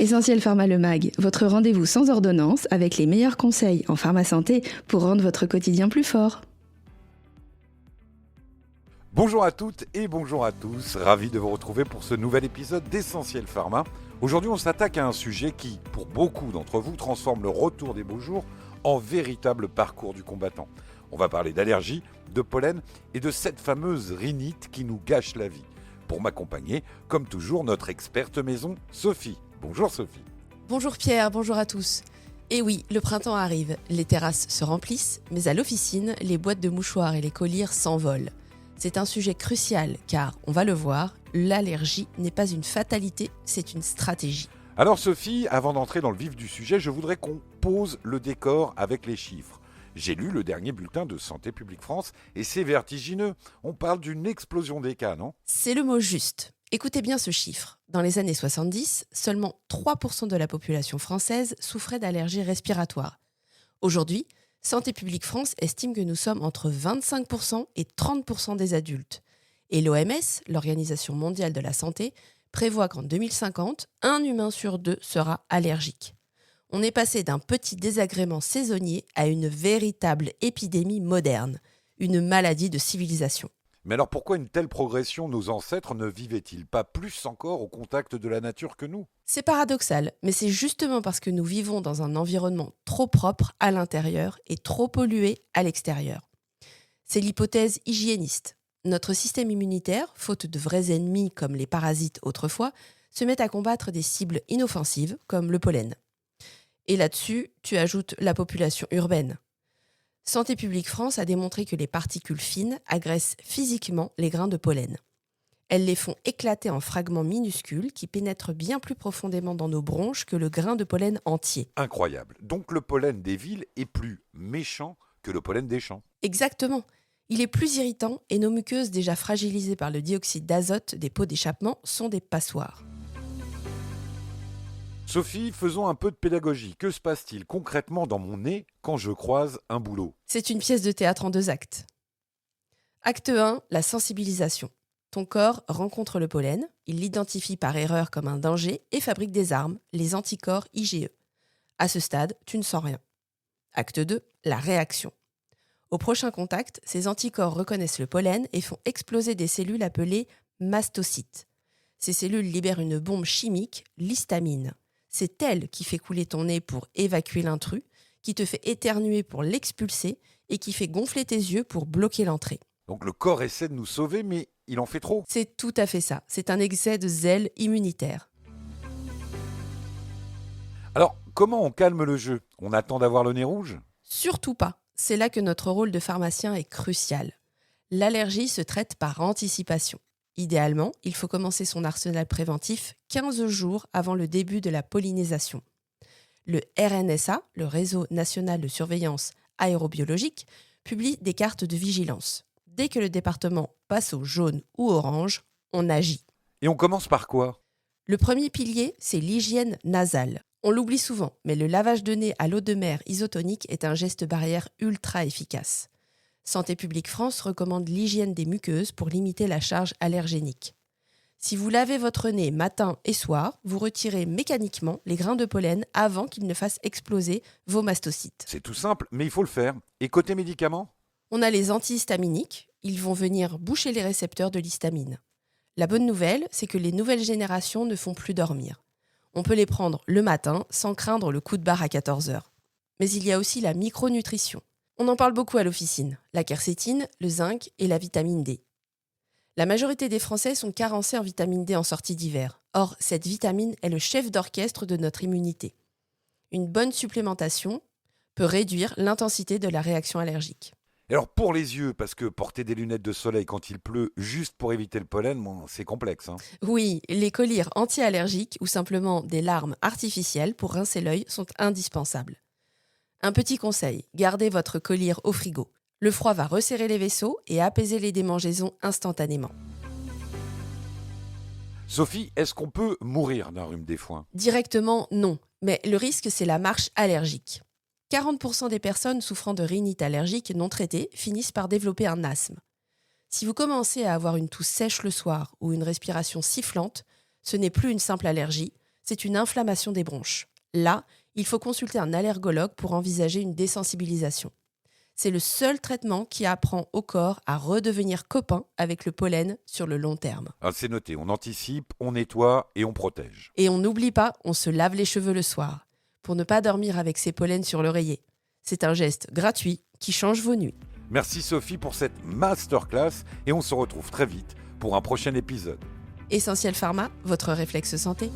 Essentiel Pharma Le Mag, votre rendez-vous sans ordonnance avec les meilleurs conseils en pharma-santé pour rendre votre quotidien plus fort. Bonjour à toutes et bonjour à tous, ravi de vous retrouver pour ce nouvel épisode d'Essentiel Pharma. Aujourd'hui on s'attaque à un sujet qui, pour beaucoup d'entre vous, transforme le retour des beaux jours en véritable parcours du combattant. On va parler d'allergie, de pollen et de cette fameuse rhinite qui nous gâche la vie. Pour m'accompagner, comme toujours, notre experte maison, Sophie. Bonjour Sophie. Bonjour Pierre, bonjour à tous. Et oui, le printemps arrive, les terrasses se remplissent, mais à l'officine, les boîtes de mouchoirs et les colliers s'envolent. C'est un sujet crucial car, on va le voir, l'allergie n'est pas une fatalité, c'est une stratégie. Alors Sophie, avant d'entrer dans le vif du sujet, je voudrais qu'on pose le décor avec les chiffres. J'ai lu le dernier bulletin de Santé publique France et c'est vertigineux. On parle d'une explosion des cas, non ? C'est le mot juste. Écoutez bien ce chiffre. Dans les années 70, seulement 3% de la population française souffrait d'allergies respiratoires. Aujourd'hui, Santé publique France estime que nous sommes entre 25% et 30% des adultes. Et l'OMS, l'Organisation mondiale de la santé, prévoit qu'en 2050, un humain sur deux sera allergique. On est passé d'un petit désagrément saisonnier à une véritable épidémie moderne, une maladie de civilisation. Mais alors pourquoi une telle progression ? Nos ancêtres ne vivaient-ils pas plus encore au contact de la nature que nous ? C'est paradoxal, mais c'est justement parce que nous vivons dans un environnement trop propre à l'intérieur et trop pollué à l'extérieur. C'est l'hypothèse hygiéniste. Notre système immunitaire, faute de vrais ennemis comme les parasites autrefois, se met à combattre des cibles inoffensives comme le pollen. Et là-dessus, tu ajoutes la population urbaine. Santé publique France a démontré que les particules fines agressent physiquement les grains de pollen. Elles les font éclater en fragments minuscules qui pénètrent bien plus profondément dans nos bronches que le grain de pollen entier. Incroyable. Donc le pollen des villes est plus méchant que le pollen des champs. Exactement. Il est plus irritant et nos muqueuses déjà fragilisées par le dioxyde d'azote des pots d'échappement sont des passoires. Sophie, faisons un peu de pédagogie. Que se passe-t-il concrètement dans mon nez quand je croise un boulot ? C'est une pièce de théâtre en 2 actes. Acte 1, la sensibilisation. Ton corps rencontre le pollen, il l'identifie par erreur comme un danger et fabrique des armes, les anticorps IgE. À ce stade, tu ne sens rien. Acte 2, la réaction. Au prochain contact, ces anticorps reconnaissent le pollen et font exploser des cellules appelées mastocytes. Ces cellules libèrent une bombe chimique, l'histamine. C'est elle qui fait couler ton nez pour évacuer l'intrus, qui te fait éternuer pour l'expulser et qui fait gonfler tes yeux pour bloquer l'entrée. Donc le corps essaie de nous sauver, mais il en fait trop. C'est tout à fait ça. C'est un excès de zèle immunitaire. Alors, comment on calme le jeu ? On attend d'avoir le nez rouge ? Surtout pas. C'est là que notre rôle de pharmacien est crucial. L'allergie se traite par anticipation. Idéalement, il faut commencer son arsenal préventif 15 jours avant le début de la pollinisation. Le RNSA, le Réseau national de surveillance aérobiologique, publie des cartes de vigilance. Dès que le département passe au jaune ou orange, on agit. Et on commence par quoi ? Le premier pilier, c'est l'hygiène nasale. On l'oublie souvent, mais le lavage de nez à l'eau de mer isotonique est un geste barrière ultra efficace. Santé publique France recommande l'hygiène des muqueuses pour limiter la charge allergénique. Si vous lavez votre nez matin et soir, vous retirez mécaniquement les grains de pollen avant qu'ils ne fassent exploser vos mastocytes. C'est tout simple, mais il faut le faire. Et côté médicaments ? On a les antihistaminiques, ils vont venir boucher les récepteurs de l'histamine. La bonne nouvelle, c'est que les nouvelles générations ne font plus dormir. On peut les prendre le matin sans craindre le coup de barre à 14h. Mais il y a aussi la micronutrition. On en parle beaucoup à l'officine, la quercétine, le zinc et la vitamine D. La majorité des Français sont carencés en vitamine D en sortie d'hiver. Or, cette vitamine est le chef d'orchestre de notre immunité. Une bonne supplémentation peut réduire l'intensité de la réaction allergique. Et alors pour les yeux, parce que porter des lunettes de soleil quand il pleut juste pour éviter le pollen, c'est complexe. Oui, les collyres anti-allergiques ou simplement des larmes artificielles pour rincer l'œil sont indispensables. Un petit conseil, gardez votre collyre au frigo. Le froid va resserrer les vaisseaux et apaiser les démangeaisons instantanément. Sophie, est-ce qu'on peut mourir d'un rhume des foins ? Directement, non. Mais le risque, c'est la marche allergique. 40% des personnes souffrant de rhinite allergique non traitée finissent par développer un asthme. Si vous commencez à avoir une toux sèche le soir ou une respiration sifflante, ce n'est plus une simple allergie, c'est une inflammation des bronches. Là, il faut consulter un allergologue pour envisager une désensibilisation. C'est le seul traitement qui apprend au corps à redevenir copain avec le pollen sur le long terme. Ah, c'est noté, on anticipe, on nettoie et on protège. Et on n'oublie pas, on se lave les cheveux le soir, pour ne pas dormir avec ces pollens sur l'oreiller. C'est un geste gratuit qui change vos nuits. Merci Sophie pour cette masterclass et on se retrouve très vite pour un prochain épisode. Essentiel Pharma, votre réflexe santé.